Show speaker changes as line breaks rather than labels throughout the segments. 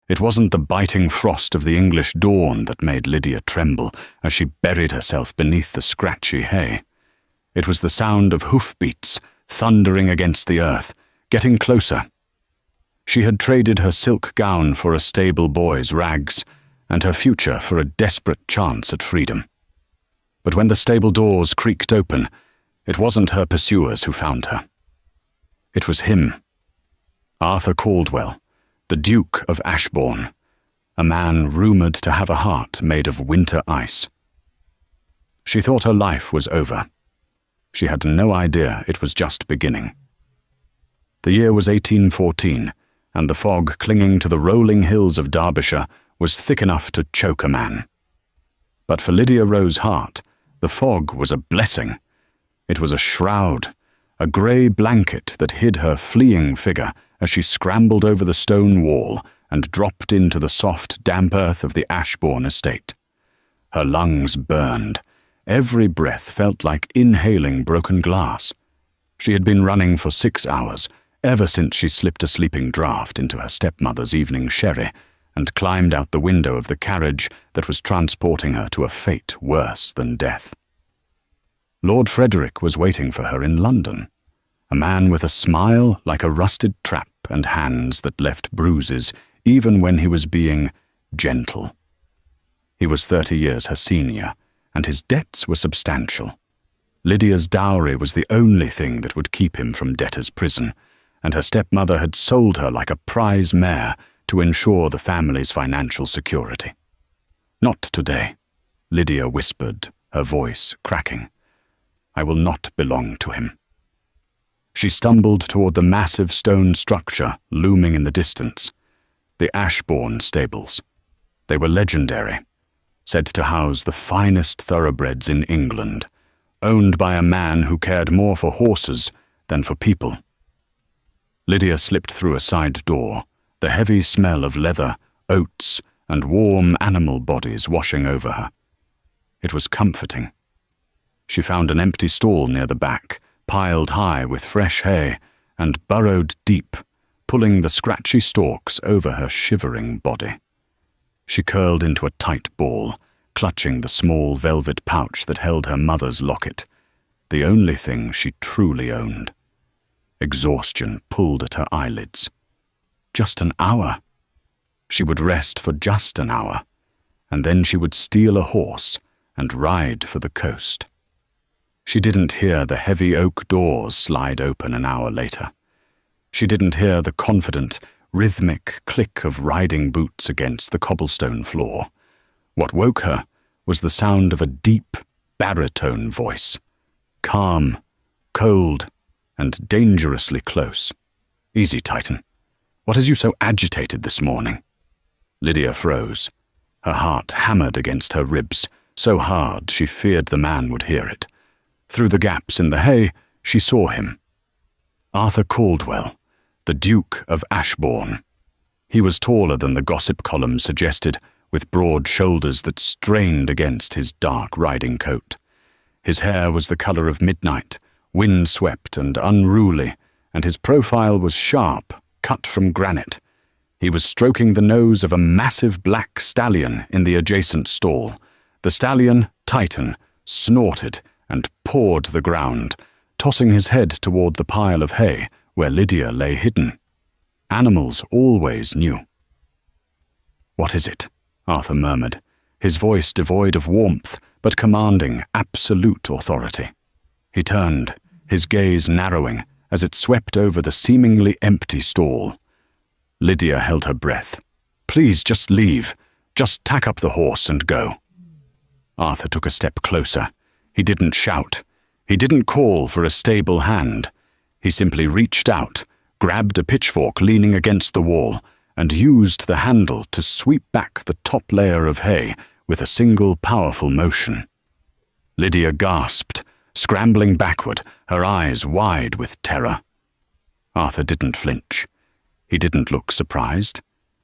It wasn't the biting frost of the English dawn that made Lydia tremble as she buried herself beneath the scratchy hay. It was the sound of hoofbeats thundering against the earth, getting closer. She had traded her silk gown for a stable boy's rags, and her future for a desperate chance at freedom. But when the stable doors creaked open, it wasn't her pursuers who found her. It was him, Arthur Caldwell, the Duke of Ashbourne, a man rumoured to have a heart made of winter ice. She thought her life was over. She had no idea it was just beginning. The year was 1814, and the fog clinging to the rolling hills of Derbyshire was thick enough to choke a man. But for Lydia Rose Hart, the fog was a blessing. It was a shroud, a grey blanket that hid her fleeing figure as she scrambled over the stone wall and dropped into the soft, damp earth of the Ashbourne estate. Her lungs burned. Every breath felt like inhaling broken glass. She had been running for 6 hours, ever since she slipped a sleeping draught into her stepmother's evening sherry and climbed out the window of the carriage that was transporting her to a fate worse than death. Lord Frederick was waiting for her in London, a man with a smile like a rusted trap and hands that left bruises even when he was being gentle. He was 30 years her senior, and his debts were substantial. Lydia's dowry was the only thing that would keep him from debtor's prison, and her stepmother had sold her like a prize mare to ensure the family's financial security. "Not today," Lydia whispered, her voice cracking. "I will not belong to him." She stumbled toward the massive stone structure looming in the distance, the Ashbourne stables. They were legendary, said to house the finest thoroughbreds in England, owned by a man who cared more for horses than for people. Lydia slipped through a side door, the heavy smell of leather, oats, and warm animal bodies washing over her. It was comforting. She found an empty stall near the back, piled high with fresh hay, and burrowed deep, pulling the scratchy stalks over her shivering body. She curled into a tight ball, clutching the small velvet pouch that held her mother's locket, the only thing she truly owned. Exhaustion pulled at her eyelids. Just an hour. She would rest for just an hour, and then she would steal a horse and ride for the coast. She didn't hear the heavy oak doors slide open an hour later. She didn't hear the confident, rhythmic click of riding boots against the cobblestone floor. What woke her was the sound of a deep, baritone voice, calm, cold, and dangerously close. "Easy, Titan. What has you so agitated this morning?" Lydia froze. Her heart hammered against her ribs, so hard she feared the man would hear it. Through the gaps in the hay, she saw him. Arthur Caldwell, the Duke of Ashbourne. He was taller than the gossip column suggested, with broad shoulders that strained against his dark riding coat. His hair was the colour of midnight, wind-swept and unruly, and his profile was sharp, cut from granite. He was stroking the nose of a massive black stallion in the adjacent stall. The stallion, Titan, snorted and pawed the ground, tossing his head toward the pile of hay where Lydia lay hidden. Animals always knew. "What is it?" Arthur murmured, his voice devoid of warmth but commanding absolute authority. He turned, his gaze narrowing as it swept over the seemingly empty stall. Lydia held her breath. "Please, just leave. Just tack up the horse and go." Arthur took a step closer. He didn't shout. He didn't call for a stable hand. He simply reached out, grabbed a pitchfork leaning against the wall, and used the handle to sweep back the top layer of hay with a single powerful motion. Lydia gasped, scrambling backward, her eyes wide with terror. Arthur didn't flinch. He didn't look surprised.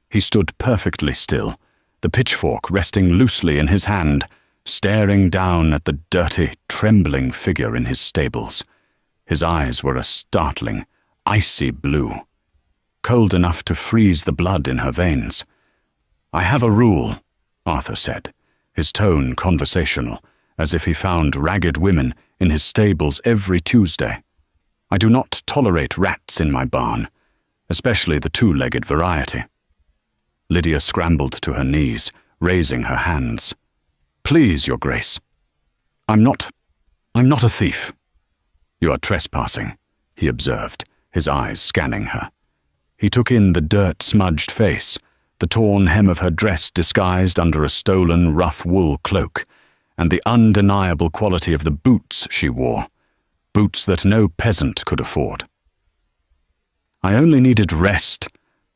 He stood perfectly still, the pitchfork resting loosely in his hand, staring down at the dirty, trembling figure in his stables. His eyes were a startling, icy blue, cold enough to freeze the blood in her veins. I have a rule, Arthur said, his tone conversational, as if he found ragged women in his stables every Tuesday. I do not tolerate rats in my barn, especially the two-legged variety. Lydia scrambled to her knees, raising her hands. Please, Your Grace. I'm not a thief. You are trespassing, he observed, his eyes scanning her. He took in the dirt-smudged face, the torn hem of her dress disguised under a stolen rough wool cloak, and the undeniable quality of the boots she wore, boots that no peasant could afford. I only needed rest,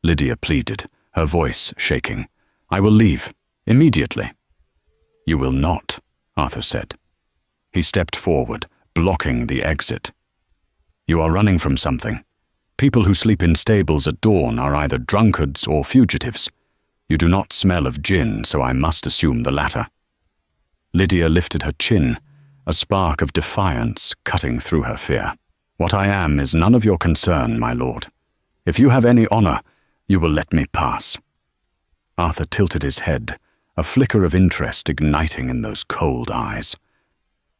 Lydia pleaded, her voice shaking. I will leave, immediately. You will not, Arthur said. He stepped forward, blocking the exit. You are running from something. People who sleep in stables at dawn are either drunkards or fugitives. You do not smell of gin, so I must assume the latter. Lydia lifted her chin, a spark of defiance cutting through her fear. What I am is none of your concern, my lord. If you have any honor, you will let me pass. Arthur tilted his head, a flicker of interest igniting in those cold eyes.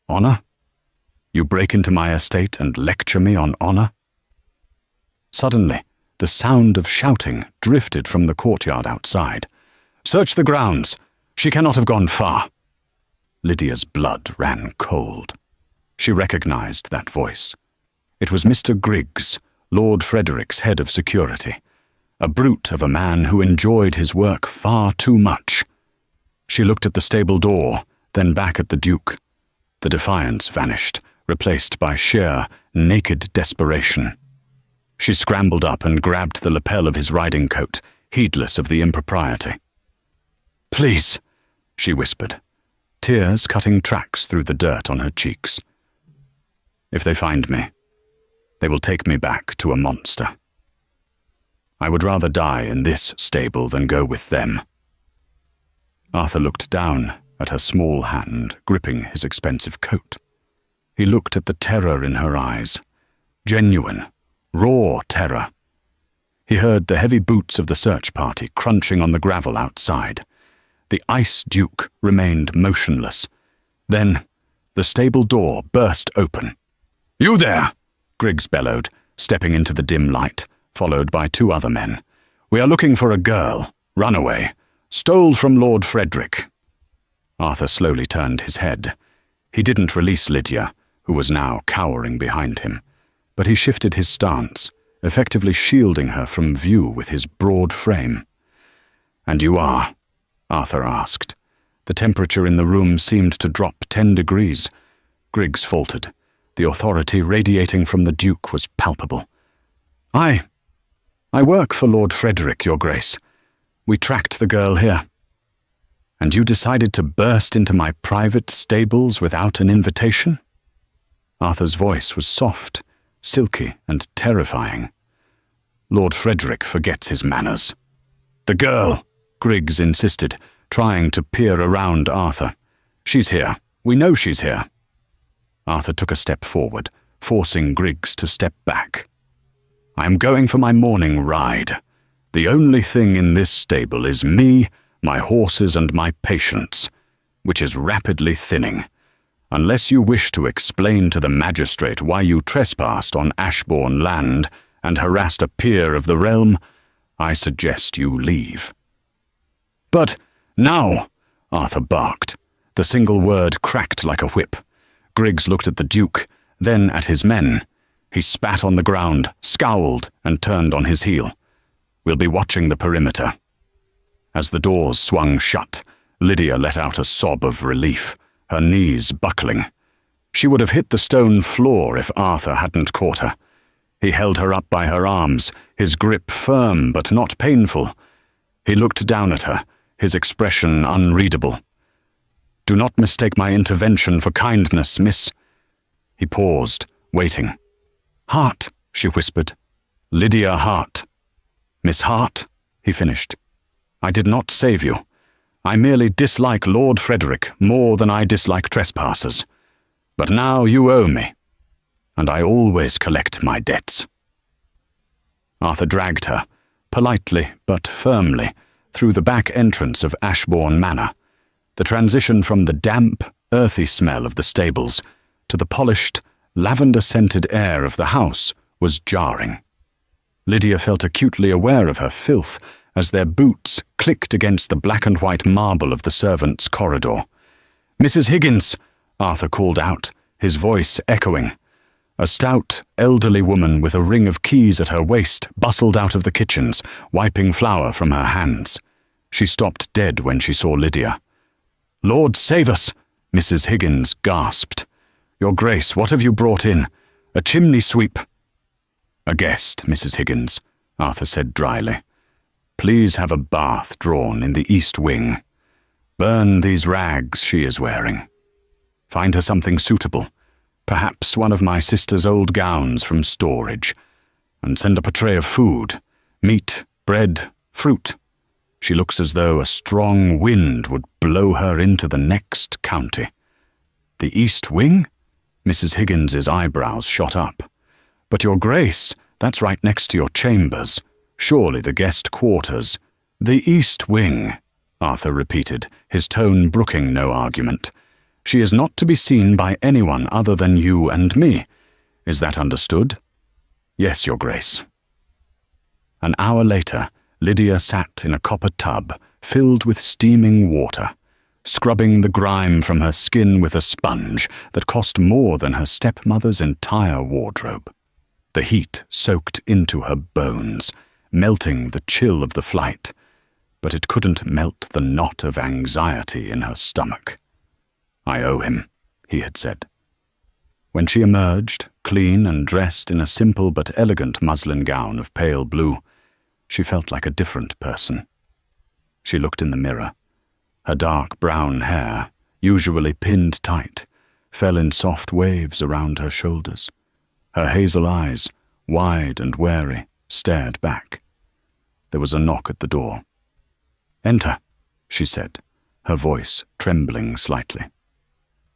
Honor? You break into my estate and lecture me on honor? Suddenly, the sound of shouting drifted from the courtyard outside. Search the grounds! She cannot have gone far. Lydia's blood ran cold. She recognized that voice. It was Mr. Griggs, Lord Frederick's head of security, a brute of a man who enjoyed his work far too much. She looked at the stable door, then back at the Duke. The defiance vanished, replaced by sheer, naked desperation. She scrambled up and grabbed the lapel of his riding coat, heedless of the impropriety. Please, she whispered, tears cutting tracks through the dirt on her cheeks. If they find me, they will take me back to a monster. I would rather die in this stable than go with them. Arthur looked down at her small hand gripping his expensive coat. He looked at the terror in her eyes, genuine, raw terror. He heard the heavy boots of the search party crunching on the gravel outside. The Ice Duke remained motionless. Then the stable door burst open. You there! Griggs bellowed, stepping into the dim light, followed by two other men. We are looking for a girl, Runaway, stole from Lord Frederick. Arthur slowly turned his head. He didn't release Lydia, who was now cowering behind him, but he shifted his stance, effectively shielding her from view with his broad frame. And you are? Arthur asked. The temperature in the room seemed to drop 10 degrees. Griggs faltered. The authority radiating from the Duke was palpable. I work for Lord Frederick, Your Grace. We tracked the girl here. And you decided to burst into my private stables without an invitation? Arthur's voice was soft, silky, and terrifying. Lord Frederick forgets his manners. The girl, Griggs insisted, trying to peer around Arthur. She's here. We know she's here. Arthur took a step forward, forcing Griggs to step back. I am going for my morning ride. The only thing in this stable is me, my horses, and my patience, which is rapidly thinning. Unless you wish to explain to the magistrate why you trespassed on Ashbourne land and harassed a peer of the realm, I suggest you leave. But now, Arthur barked. The single word cracked like a whip. Griggs looked at the Duke, then at his men. He spat on the ground, scowled, and turned on his heel. We'll be watching the perimeter. As the doors swung shut, Lydia let out a sob of relief, her knees buckling. She would have hit the stone floor if Arthur hadn't caught her. He held her up by her arms, his grip firm but not painful. He looked down at her, his expression unreadable. Do not mistake my intervention for kindness, miss. He paused, waiting. Hart, she whispered. Lydia Hart. Miss Hart, he finished. I did not save you. I merely dislike Lord Frederick more than I dislike trespassers. But now you owe me, and I always collect my debts. Arthur dragged her, politely but firmly, through the back entrance of Ashbourne Manor. The transition from the damp, earthy smell of the stables to the polished, lavender-scented air of the house was jarring. Lydia felt acutely aware of her filth as their boots clicked against the black and white marble of the servants' corridor. "Mrs. Higgins!" Arthur called out, his voice echoing. A stout, elderly woman with a ring of keys at her waist bustled out of the kitchens, wiping flour from her hands. She stopped dead when she saw Lydia. "Lord save us!" Mrs. Higgins gasped. "Your Grace, what have you brought in? A chimney sweep?" "A guest, Mrs. Higgins," Arthur said dryly. "Please have a bath drawn in the east wing. Burn these rags she is wearing. Find her something suitable, perhaps one of my sister's old gowns from storage, and send up a tray of food, meat, bread, fruit. She looks as though a strong wind would blow her into the next county." "The east wing?" Mrs. Higgins's eyebrows shot up. "But your Grace, that's right next to your chambers. Surely the guest quarters." "The east wing," Arthur repeated, his tone brooking no argument. "She is not to be seen by anyone other than you and me. Is that understood?" "Yes, your Grace." An hour later, Lydia sat in a copper tub filled with steaming water, scrubbing the grime from her skin with a sponge that cost more than her stepmother's entire wardrobe. The heat soaked into her bones, melting the chill of the flight, but it couldn't melt the knot of anxiety in her stomach. "I owe him," he had said. When she emerged, clean and dressed in a simple but elegant muslin gown of pale blue, she felt like a different person. She looked in the mirror. Her dark brown hair, usually pinned tight, fell in soft waves around her shoulders. Her hazel eyes, wide and wary, stared back. There was a knock at the door. "Enter," she said, her voice trembling slightly.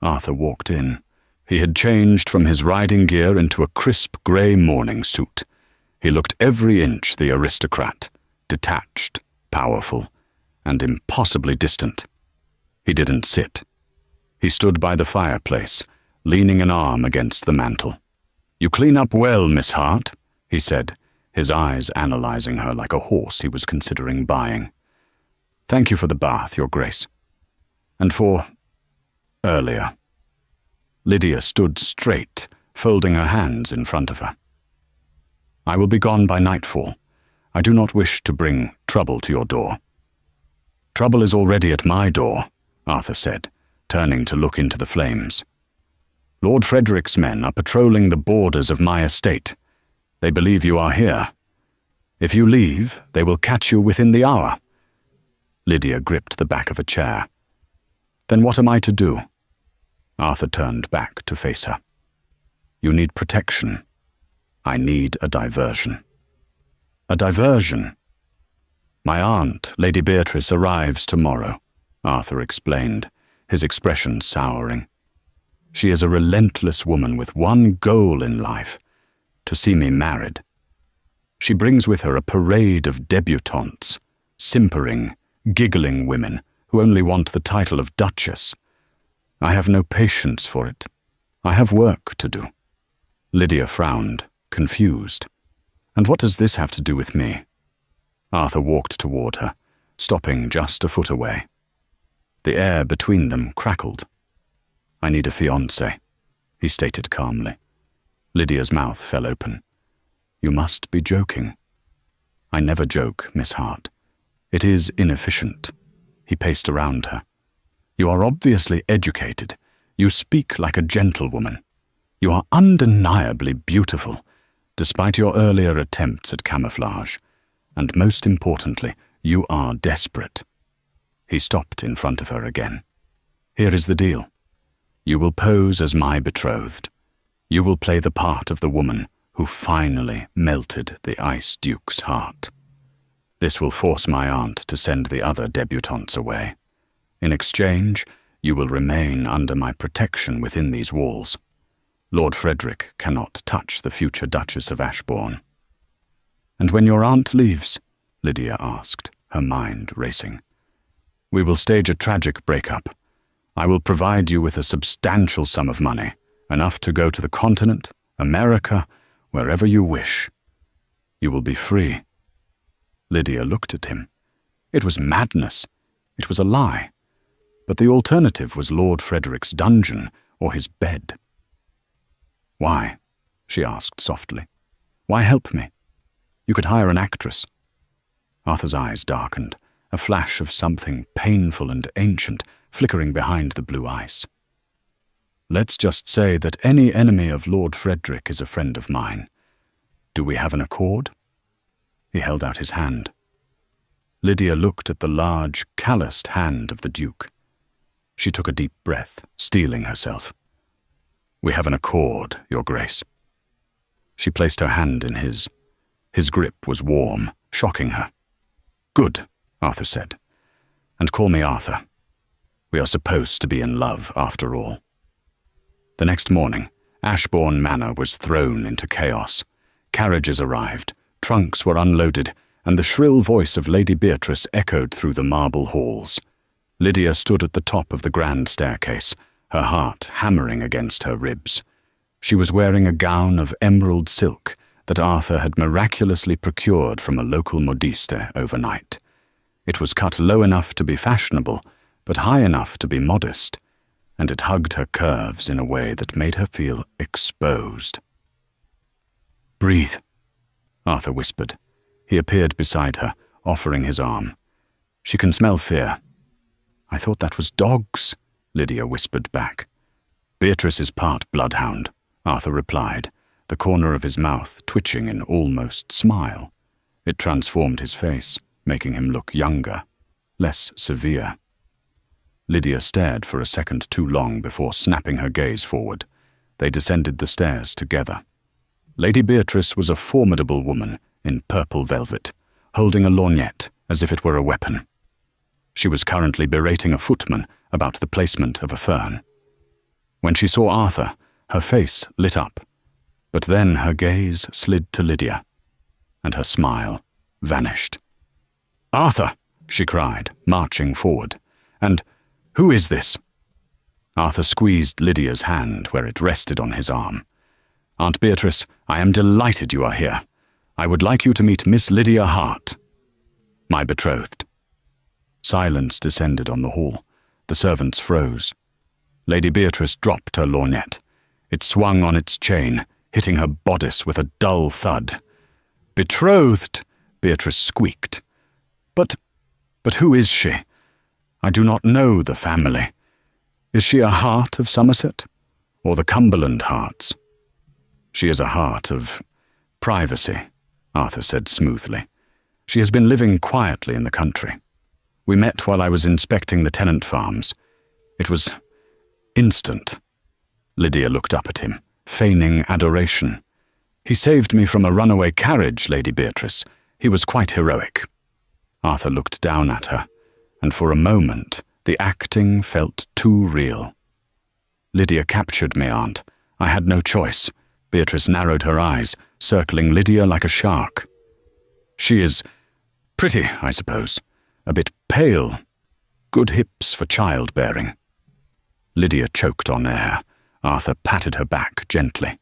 Arthur walked in. He had changed from his riding gear into a crisp grey morning suit. He looked every inch the aristocrat, detached, powerful, and impossibly distant. He didn't sit. He stood by the fireplace, leaning an arm against the mantel. "You clean up well, Miss Hart," he said, his eyes analyzing her like a horse he was considering buying. "Thank you for the bath, Your Grace. And for earlier." Lydia stood straight, folding her hands in front of her. "I will be gone by nightfall. I do not wish to bring trouble to your door." "Trouble is already at my door," Arthur said, turning to look into the flames. "Lord Frederick's men are patrolling the borders of my estate. They believe you are here. If you leave, they will catch you within the hour." Lydia gripped the back of a chair. "Then what am I to do?" Arthur turned back to face her. "You need protection. I need a diversion." "A diversion?" "My aunt, Lady Beatrice, arrives tomorrow," Arthur explained, his expression souring. "She is a relentless woman with one goal in life, to see me married. She brings with her a parade of debutantes, simpering, giggling women who only want the title of Duchess. I have no patience for it. I have work to do." Lydia frowned, confused. "And what does this have to do with me?" Arthur walked toward her, stopping just a foot away. The air between them crackled. "I need a fiancé," he stated calmly. Lydia's mouth fell open. "You must be joking." "I never joke, Miss Hart. It is inefficient." He paced around her. "You are obviously educated. You speak like a gentlewoman. You are undeniably beautiful, despite your earlier attempts at camouflage. And most importantly, you are desperate." He stopped in front of her again. "Here is the deal. You will pose as my betrothed. You will play the part of the woman who finally melted the Ice Duke's heart. This will force my aunt to send the other debutantes away. In exchange, you will remain under my protection within these walls. Lord Frederick cannot touch the future Duchess of Ashbourne." "And when your aunt leaves?" Lydia asked, her mind racing. "We will stage a tragic breakup. I will provide you with a substantial sum of money, enough to go to the continent, America, wherever you wish. You will be free." Lydia looked at him. It was madness. It was a lie. But the alternative was Lord Frederick's dungeon or his bed. "Why?" she asked softly. "Why help me? You could hire an actress." Arthur's eyes darkened, a flash of something painful and ancient flickering behind the blue ice. "Let's just say that any enemy of Lord Frederick is a friend of mine. Do we have an accord?" He held out his hand. Lydia looked at the large, calloused hand of the Duke. She took a deep breath, steeling herself. "We have an accord, Your Grace." She placed her hand in his. His grip was warm, shocking her. "Good," Arthur said. "And call me Arthur. We are supposed to be in love, after all." The next morning, Ashbourne Manor was thrown into chaos. Carriages arrived, trunks were unloaded, and the shrill voice of Lady Beatrice echoed through the marble halls. Lydia stood at the top of the grand staircase, her heart hammering against her ribs. She was wearing a gown of emerald silk that Arthur had miraculously procured from a local modiste overnight. It was cut low enough to be fashionable, but high enough to be modest, and it hugged her curves in a way that made her feel exposed. "Breathe," Arthur whispered. He appeared beside her, offering his arm. "She can smell fear." "I thought that was dogs," Lydia whispered back. "Beatrice is part bloodhound," Arthur replied, the corner of his mouth twitching in almost smile. It transformed his face, making him look younger, less severe. Lydia stared for a second too long before snapping her gaze forward. They descended the stairs together. Lady Beatrice was a formidable woman in purple velvet, holding a lorgnette as if it were a weapon. She was currently berating a footman about the placement of a fern. When she saw Arthur, her face lit up, but then her gaze slid to Lydia, and her smile vanished. "Arthur!" she cried, marching forward. "And who is this?" Arthur squeezed Lydia's hand where it rested on his arm. "Aunt Beatrice, I am delighted you are here. I would like you to meet Miss Lydia Hart, my betrothed." Silence descended on the hall. The servants froze. Lady Beatrice dropped her lorgnette. It swung on its chain, hitting her bodice with a dull thud. "Betrothed?" Beatrice squeaked. But who is she? I do not know the family. Is she a Hart of Somerset, or the Cumberland Harts?" "She is a Hart of privacy," Arthur said smoothly. "She has been living quietly in the country. We met while I was inspecting the tenant farms. It was instant." Lydia looked up at him, feigning adoration. "He saved me from a runaway carriage, Lady Beatrice. He was quite heroic." Arthur looked down at her, and for a moment the acting felt too real. "Lydia captured me, Aunt. I had no choice." Beatrice narrowed her eyes, circling Lydia like a shark. "She is pretty, I suppose. A bit pale. Good hips for childbearing." Lydia choked on air. Arthur patted her back gently.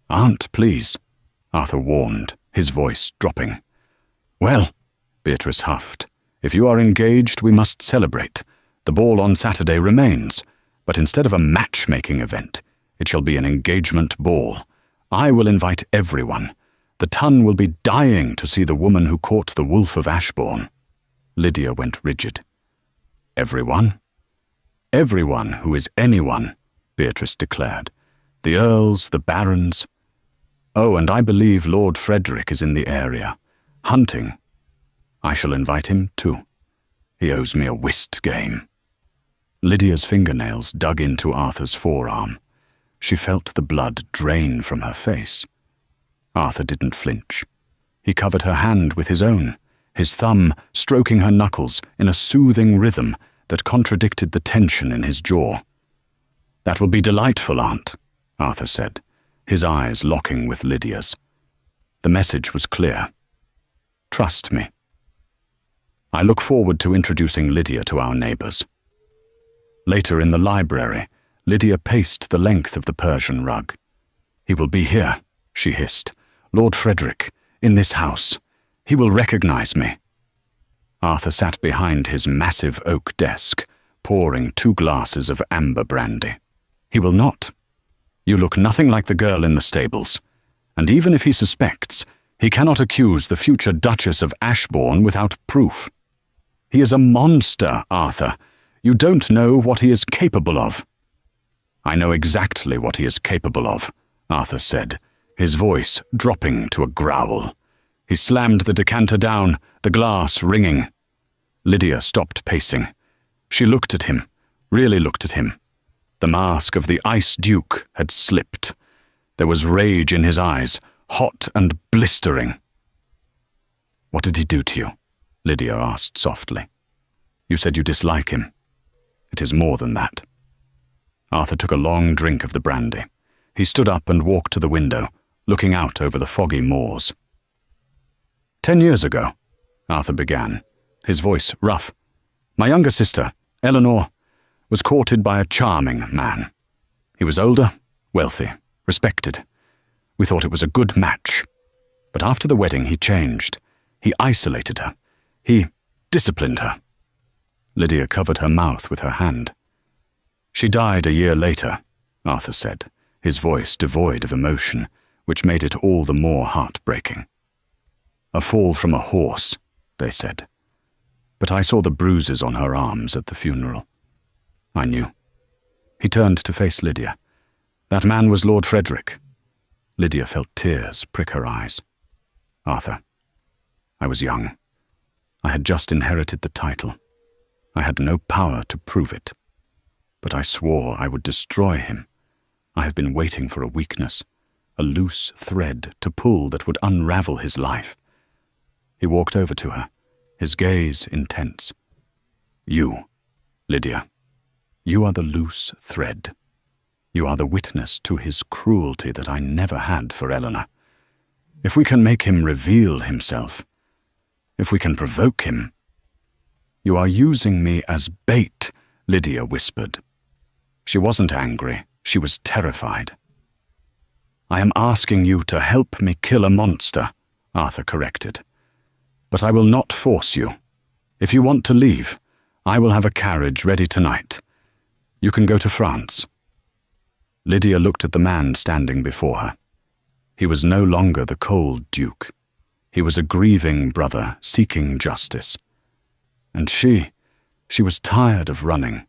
"Aunt, please," Arthur warned, his voice dropping. "Well," Beatrice huffed, "if you are engaged, we must celebrate. The ball on Saturday remains, but instead of a matchmaking event, it shall be an engagement ball. I will invite everyone. The ton will be dying to see the woman who caught the Wolf of Ashbourne." Lydia went rigid. "Everyone?" "Everyone who is anyone," Beatrice declared. "The earls, the barons. Oh, and I believe Lord Frederick is in the area, hunting. I shall invite him too. He owes me a whist game." Lydia's fingernails dug into Arthur's forearm. She felt the blood drain from her face. Arthur didn't flinch. He covered her hand with his own, his thumb stroking her knuckles in a soothing rhythm that contradicted the tension in his jaw. "That will be delightful, Aunt," Arthur said, his eyes locking with Lydia's. The message was clear. "Trust me." I look forward to introducing Lydia to our neighbours." Later in the library, Lydia paced the length of the Persian rug. "He will be here," she hissed. "Lord Frederick, in this house. He will recognize me." Arthur sat behind his massive oak desk, pouring 2 glasses of amber brandy. "He will not. You look nothing like the girl in the stables, and even if he suspects, he cannot accuse the future Duchess of Ashbourne without proof. He is a monster, Arthur. You don't know what he is capable of." "I know exactly what he is capable of," Arthur said, his voice dropping to a growl. He slammed the decanter down, the glass ringing. Lydia stopped pacing. She looked at him, really looked at him. The mask of the Ice Duke had slipped. There was rage in his eyes, hot and blistering. "What did he do to you?" Lydia asked softly. "You said you dislike him. It is more than that." Arthur took a long drink of the brandy. He stood up and walked to the window, looking out over the foggy moors. 10 years ago, Arthur began, his voice rough, "my younger sister, Eleanor, was courted by a charming man. He was older, wealthy, respected. We thought it was a good match. But after the wedding he changed. He isolated her. He disciplined her." Lydia covered her mouth with her hand. "She died a year later," Arthur said, his voice devoid of emotion, which made it all the more heartbreaking. "A fall from a horse," they said. But I saw the bruises on her arms at the funeral. I knew." He turned to face Lydia. "That man was Lord Frederick." Lydia felt tears prick her eyes. "Arthur, I was young. I had just inherited the title. I had no power to prove it. But I swore I would destroy him. I have been waiting for a weakness, a loose thread to pull that would unravel his life." He walked over to her, his gaze intense. "You, Lydia, you are the loose thread. You are the witness to his cruelty that I never had for Eleanor. If we can make him reveal himself, if we can provoke him—" "You are using me as bait," Lydia whispered. She wasn't angry, she was terrified. "I am asking you to help me kill a monster," Arthur corrected. "But I will not force you. If you want to leave, I will have a carriage ready tonight. You can go to France." Lydia looked at the man standing before her. He was no longer the cold Duke. He was a grieving brother seeking justice. And she was tired of running.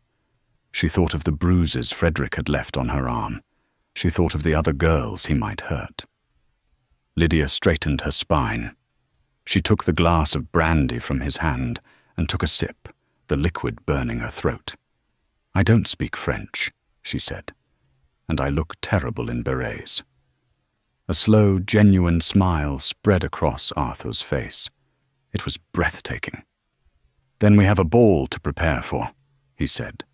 She thought of the bruises Frederick had left on her arm. She thought of the other girls he might hurt. Lydia straightened her spine. She took the glass of brandy from his hand and took a sip, the liquid burning her throat. "I don't speak French," she said, "and I look terrible in berets." A slow, genuine smile spread across Arthur's face. It was breathtaking. "Then we have a ball to prepare for," he said.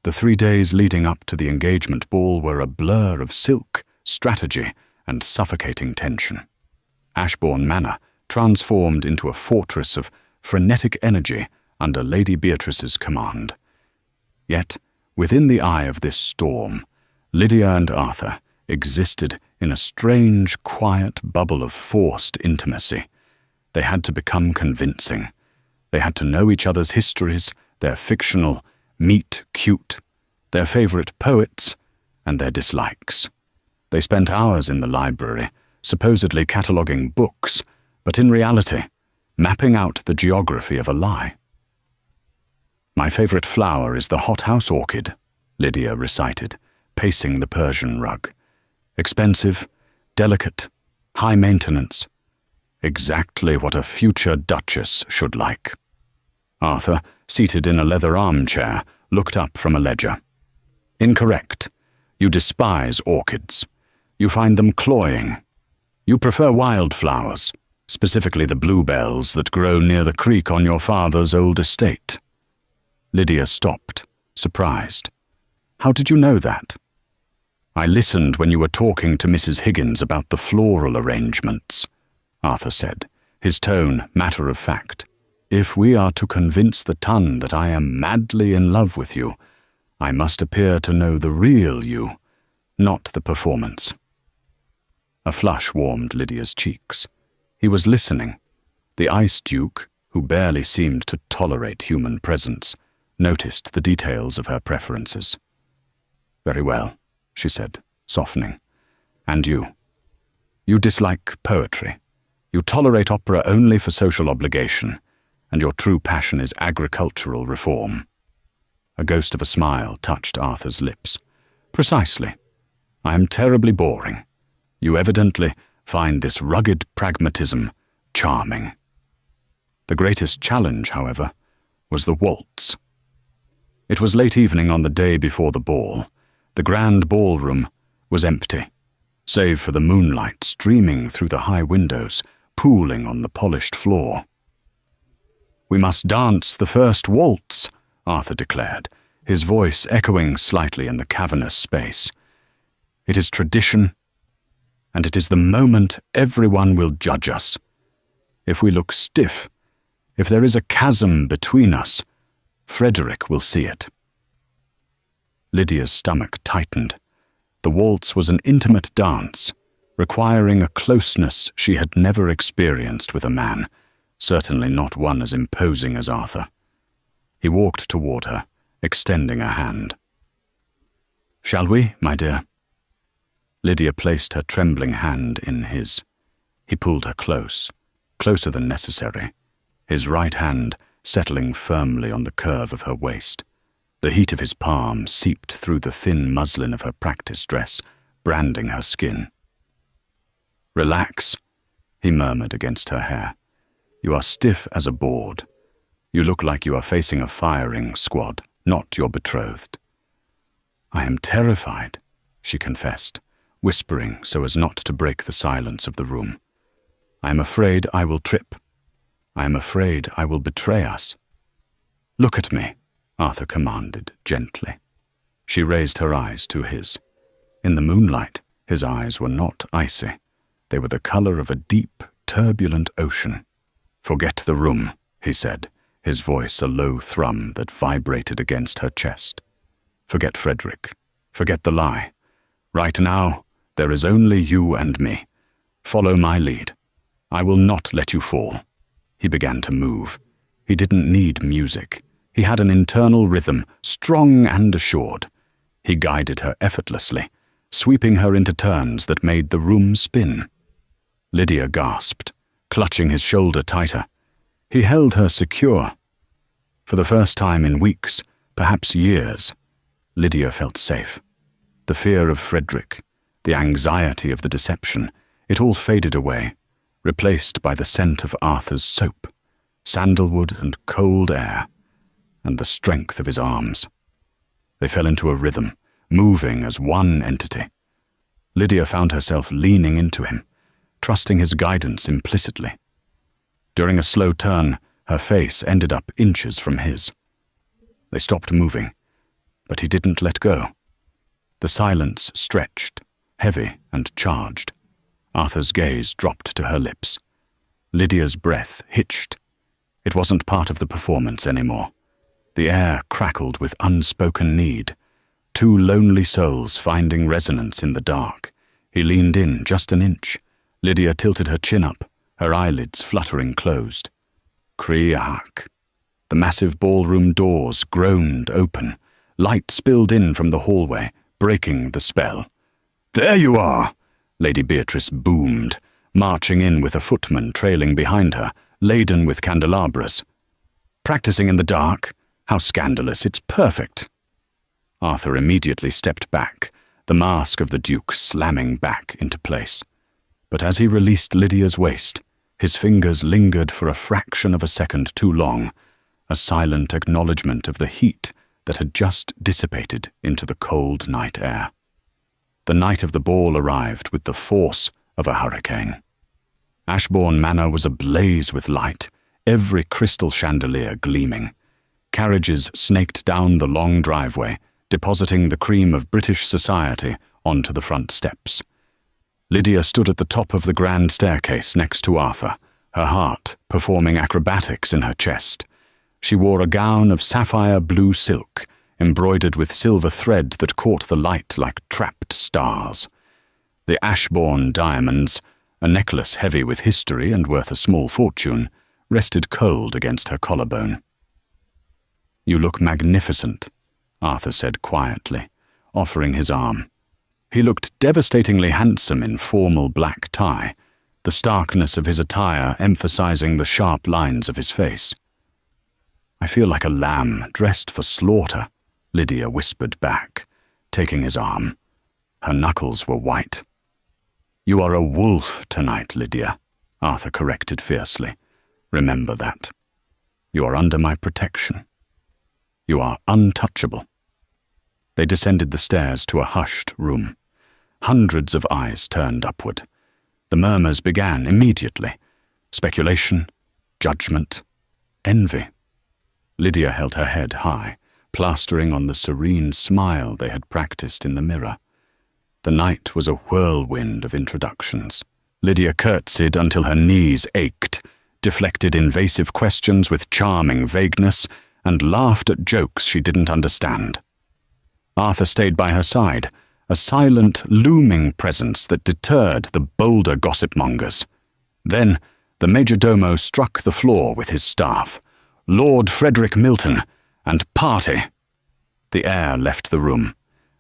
The 3 days leading up to the engagement ball were a blur of silk, strategy, and suffocating tension. Ashbourne Manor transformed into a fortress of frenetic energy under Lady Beatrice's command. Yet, within the eye of this storm, Lydia and Arthur existed in a strange, quiet bubble of forced intimacy. They had to become convincing. They had to know each other's histories, their fictional, meet-cute, their favorite poets, and their dislikes. They spent hours in the library, supposedly cataloguing books, but in reality, mapping out the geography of a lie. "My favorite flower is the hothouse orchid," Lydia recited, pacing the Persian rug. "Expensive, delicate, high maintenance. Exactly what a future duchess should like." Arthur, seated in a leather armchair, looked up from a ledger. "Incorrect. You despise orchids. You find them cloying. You prefer wildflowers, specifically the bluebells that grow near the creek on your father's old estate." Lydia stopped, surprised. "How did you know that?" "I listened when you were talking to Mrs. Higgins about the floral arrangements," Arthur said, his tone matter of fact. If we are to convince the ton that I am madly in love with you, I must appear to know the real you, not the performance." A flush warmed Lydia's cheeks. He was listening. The Ice Duke, who barely seemed to tolerate human presence, noticed the details of her preferences. "Very well," she said, softening. "And you? You dislike poetry. You tolerate opera only for social obligation, and your true passion is agricultural reform." A ghost of a smile touched Arthur's lips. "Precisely. I am terribly boring. You evidently find this rugged pragmatism charming." The greatest challenge, however, was the waltz. It was late evening on the day before the ball. The grand ballroom was empty, save for the moonlight streaming through the high windows, pooling on the polished floor. "We must dance the first waltz," Arthur declared, his voice echoing slightly in the cavernous space. "It is tradition, and it is the moment everyone will judge us. If we look stiff, if there is a chasm between us, Frederick will see it." Lydia's stomach tightened. The waltz was an intimate dance, requiring a closeness she had never experienced with a man, certainly not one as imposing as Arthur. He walked toward her, extending a hand. "Shall we, my dear?" Lydia placed her trembling hand in his. He pulled her close, closer than necessary, his right hand settling firmly on the curve of her waist. The heat of his palm seeped through the thin muslin of her practice dress, branding her skin. "Relax," he murmured against her hair. "You are stiff as a board. You look like you are facing a firing squad, not your betrothed." "I am terrified," she confessed, whispering so as not to break the silence of the room. "I am afraid I will trip. I am afraid I will betray us." "Look at me," Arthur commanded gently. She raised her eyes to his. In the moonlight, his eyes were not icy. They were the color of a deep, turbulent ocean. "Forget the room," he said, his voice a low thrum that vibrated against her chest. "Forget Frederick. Forget the lie. Right now, there is only you and me. Follow my lead. I will not let you fall." He began to move. He didn't need music. He had an internal rhythm, strong and assured. He guided her effortlessly, sweeping her into turns that made the room spin. Lydia gasped, clutching his shoulder tighter. He held her secure. For the first time in weeks, perhaps years, Lydia felt safe. The fear of Frederick, the anxiety of the deception, it all faded away, replaced by the scent of Arthur's soap, sandalwood and cold air, and the strength of his arms. They fell into a rhythm, moving as one entity. Lydia found herself leaning into him, trusting his guidance implicitly. During a slow turn, her face ended up inches from his. They stopped moving, but he didn't let go. The silence stretched, heavy and charged. Arthur's gaze dropped to her lips. Lydia's breath hitched. It wasn't part of the performance anymore. The air crackled with unspoken need. Two lonely souls finding resonance in the dark. He leaned in just an inch. Lydia tilted her chin up, her eyelids fluttering closed. Kriak. The massive ballroom doors groaned open. Light spilled in from the hallway, breaking the spell. "There you are!" Lady Beatrice boomed, marching in with a footman trailing behind her, laden with candelabras. "Practicing in the dark? How scandalous, it's perfect." Arthur immediately stepped back, the mask of the Duke slamming back into place. But as he released Lydia's waist, his fingers lingered for a fraction of a second too long, a silent acknowledgement of the heat that had just dissipated into the cold night air. The night of the ball arrived with the force of a hurricane. Ashbourne Manor was ablaze with light, every crystal chandelier gleaming. Carriages snaked down the long driveway, depositing the cream of British society onto the front steps. Lydia stood at the top of the grand staircase next to Arthur, her heart performing acrobatics in her chest. She wore a gown of sapphire blue silk, embroidered with silver thread that caught the light like trapped stars. The Ashbourne diamonds, a necklace heavy with history and worth a small fortune, rested cold against her collarbone. "You look magnificent," Arthur said quietly, offering his arm. He looked devastatingly handsome in formal black tie, the starkness of his attire emphasizing the sharp lines of his face. "I feel like a lamb dressed for slaughter," Lydia whispered back, taking his arm. Her knuckles were white. "You are a wolf tonight, Lydia," Arthur corrected fiercely. "Remember that. You are under my protection. You are untouchable." They descended the stairs to a hushed room. Hundreds of eyes turned upward. The murmurs began immediately. Speculation, judgment, envy. Lydia held her head high, plastering on the serene smile they had practiced in the mirror. The night was a whirlwind of introductions. Lydia curtsied until her knees ached, deflected invasive questions with charming vagueness, and laughed at jokes she didn't understand. Arthur stayed by her side, a silent, looming presence that deterred the bolder gossip-mongers. Then the majordomo struck the floor with his staff. "Lord Frederick Milton, and party!" The air left the room.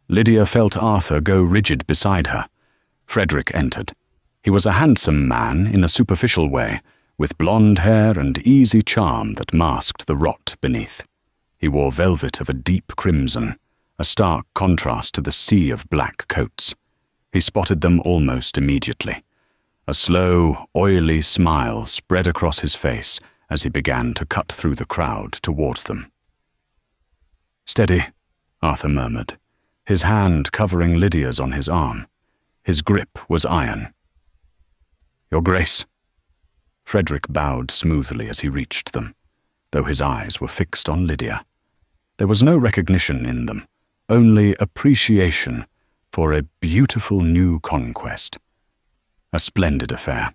Lydia felt Arthur go rigid beside her. Frederick entered. He was a handsome man in a superficial way, with blonde hair and easy charm that masked the rot beneath. He wore velvet of a deep crimson, a stark contrast to the sea of black coats. He spotted them almost immediately. A slow, oily smile spread across his face as he began to cut through the crowd toward them. "Steady," Arthur murmured, his hand covering Lydia's on his arm. His grip was iron. "Your Grace." Frederick bowed smoothly as he reached them, though his eyes were fixed on Lydia. There was no recognition in them, only appreciation for a beautiful new conquest. A splendid affair.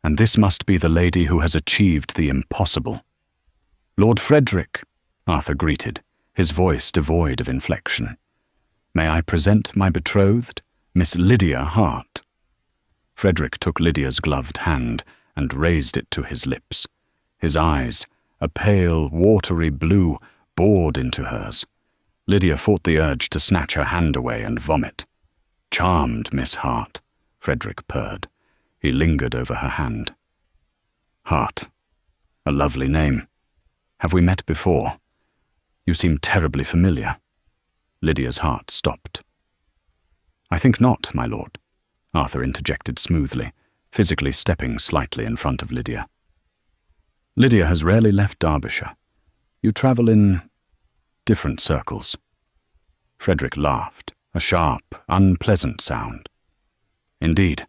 And this must be the lady who has achieved the impossible. "Lord Frederick," Arthur greeted, his voice devoid of inflection. "May I present my betrothed, Miss Lydia Hart?" Frederick took Lydia's gloved hand and raised it to his lips. His eyes, a pale, watery blue, bored into hers. Lydia fought the urge to snatch her hand away and vomit. "Charmed, Miss Hart," Frederick purred. He lingered over her hand. "Hart. A lovely name. Have we met before? You seem terribly familiar." Lydia's heart stopped. "I think not, my lord," Arthur interjected smoothly, physically stepping slightly in front of Lydia. "Lydia has rarely left Derbyshire. You travel in different circles." Frederick laughed, a sharp, unpleasant sound. "Indeed.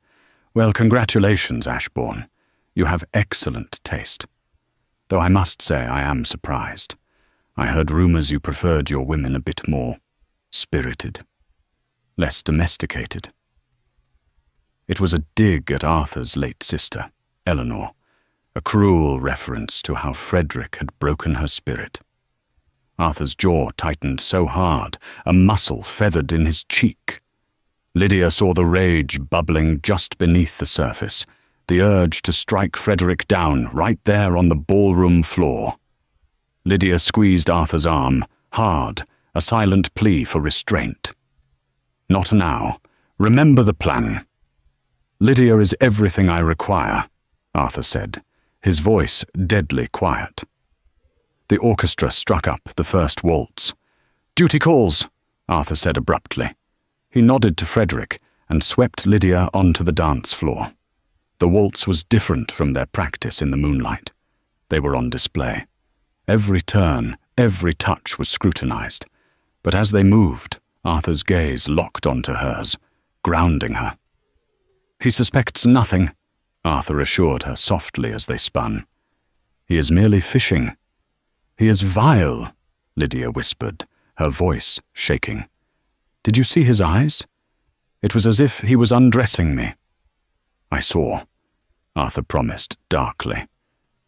Well, congratulations, Ashbourne. You have excellent taste. Though I must say I am surprised. I heard rumours you preferred your women a bit more spirited, less domesticated." It was a dig at Arthur's late sister, Eleanor, a cruel reference to how Frederick had broken her spirit. Arthur's jaw tightened so hard, a muscle feathered in his cheek. Lydia saw the rage bubbling just beneath the surface, the urge to strike Frederick down right there on the ballroom floor. Lydia squeezed Arthur's arm, hard, a silent plea for restraint. "Not now. Remember the plan." "Lydia is everything I require," Arthur said, his voice deadly quiet. The orchestra struck up the first waltz. "Duty calls," Arthur said abruptly. He nodded to Frederick and swept Lydia onto the dance floor. The waltz was different from their practice in the moonlight. They were on display. Every turn, every touch was scrutinized. But as they moved, Arthur's gaze locked onto hers, grounding her. "He suspects nothing," Arthur assured her softly as they spun. "He is merely fishing." "He is vile," Lydia whispered, her voice shaking. "Did you see his eyes? It was as if he was undressing me." "I saw. Arthur promised darkly.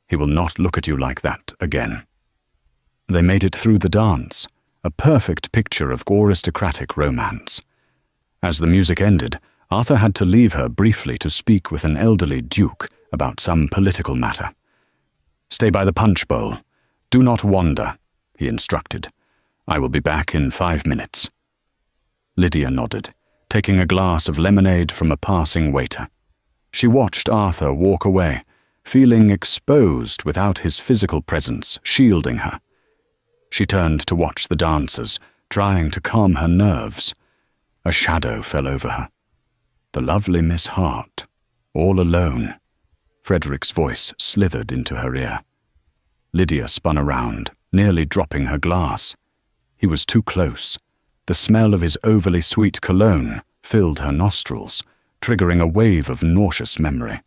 He will not look at you like that again. They made it through the dance, a perfect picture of aristocratic romance. As the music ended, Arthur had to leave her briefly to speak with an elderly duke about some political matter. "Stay by the punch bowl. Do not wander," he instructed. "I will be back in 5 minutes." Lydia nodded, taking a glass of lemonade from a passing waiter. She watched Arthur walk away, feeling exposed without his physical presence shielding her. She turned to watch the dancers, trying to calm her nerves. A shadow fell over her. The lovely Miss Hart, all alone. Frederick's voice slithered into her ear. Lydia spun around, nearly dropping her glass. He was too close. The smell of his overly sweet cologne filled her nostrils, triggering a wave of nauseous memory.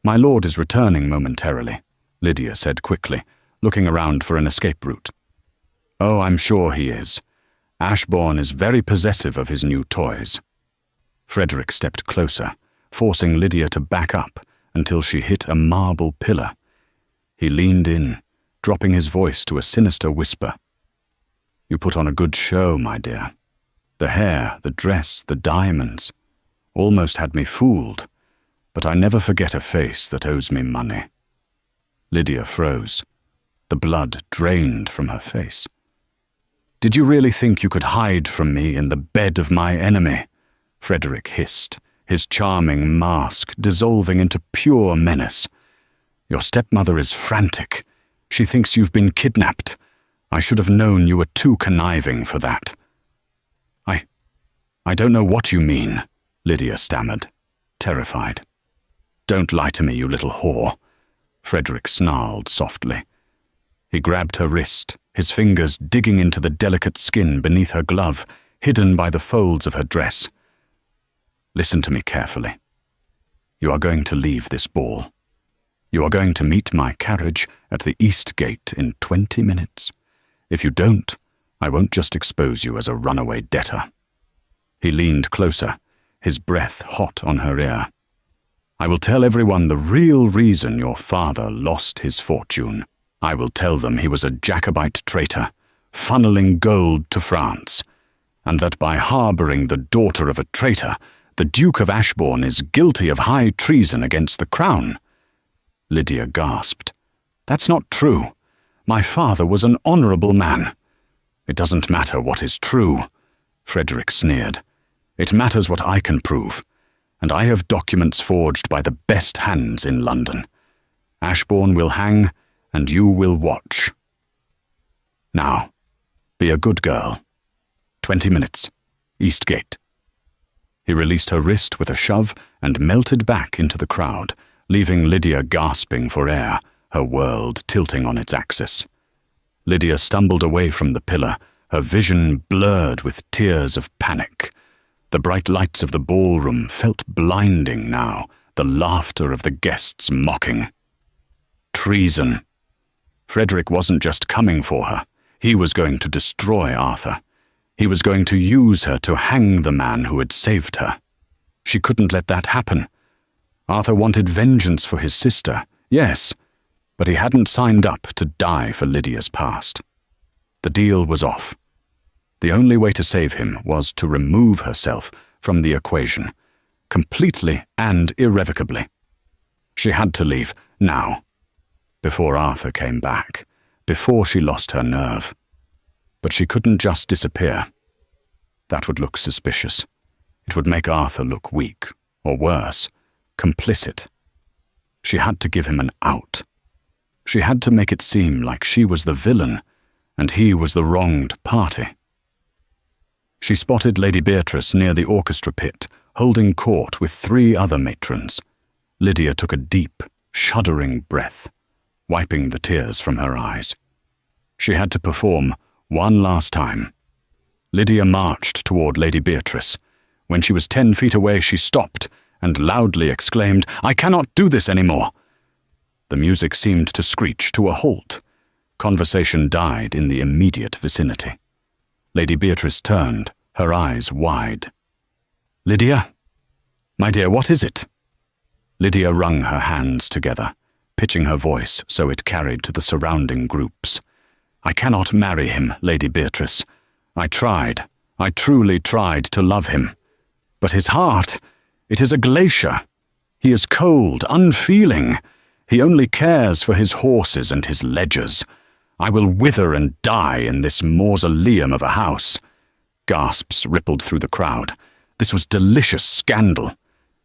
"My lord is returning momentarily," Lydia said quickly, looking around for an escape route. "Oh, I'm sure he is. Ashbourne is very possessive of his new toys." Frederick stepped closer, forcing Lydia to back up until she hit a marble pillar. He leaned in, dropping his voice to a sinister whisper. "You put on a good show, my dear. The hair, the dress, the diamonds, almost had me fooled, but I never forget a face that owes me money." Lydia froze. The blood drained from her face. "Did you really think you could hide from me in the bed of my enemy?" Frederick hissed, his charming mask dissolving into pure menace. "Your stepmother is frantic. She thinks you've been kidnapped. I should have known you were too conniving for that." I don't know what you mean," Lydia stammered, terrified. "Don't lie to me, you little whore," Frederick snarled softly. He grabbed her wrist, his fingers digging into the delicate skin beneath her glove, hidden by the folds of her dress. "Listen to me carefully. You are going to leave this ball. You are going to meet my carriage at the East Gate in 20 minutes. If you don't, I won't just expose you as a runaway debtor." He leaned closer, his breath hot on her ear. "I will tell everyone the real reason your father lost his fortune. I will tell them he was a Jacobite traitor, funneling gold to France, and that by harboring the daughter of a traitor, the Duke of Ashbourne is guilty of high treason against the crown." Lydia gasped. "That's not true. My father was an honorable man." "It doesn't matter what is true," Frederick sneered. "It matters what I can prove, and I have documents forged by the best hands in London. Ashbourne will hang, and you will watch. Now, be a good girl. 20 minutes. Eastgate." He released her wrist with a shove and melted back into the crowd, leaving Lydia gasping for air, her world tilting on its axis. Lydia stumbled away from the pillar, her vision blurred with tears of panic. The bright lights of the ballroom felt blinding now, the laughter of the guests mocking. Treason. Frederick wasn't just coming for her. He was going to destroy Arthur. He was going to use her to hang the man who had saved her. She couldn't let that happen. Arthur wanted vengeance for his sister, yes, but he hadn't signed up to die for Lydia's past. The deal was off. The only way to save him was to remove herself from the equation, completely and irrevocably. She had to leave now, before Arthur came back, before she lost her nerve. But she couldn't just disappear. That would look suspicious. It would make Arthur look weak, or worse, complicit. She had to give him an out. She had to make it seem like she was the villain, and he was the wronged party. She spotted Lady Beatrice near the orchestra pit, holding court with 3 other matrons. Lydia took a deep, shuddering breath, wiping the tears from her eyes. She had to perform one last time. Lydia marched toward Lady Beatrice. When she was 10 feet away, she stopped and loudly exclaimed, "I cannot do this anymore." The music seemed to screech to a halt. Conversation died in the immediate vicinity. Lady Beatrice turned, her eyes wide. "Lydia? My dear, what is it?" Lydia wrung her hands together, pitching her voice so it carried to the surrounding groups. "I cannot marry him, Lady Beatrice. I truly tried to love him. But his heart, it is a glacier. He is cold, unfeeling. He only cares for his horses and his ledgers. I will wither and die in this mausoleum of a house." Gasps rippled through the crowd. This was delicious scandal.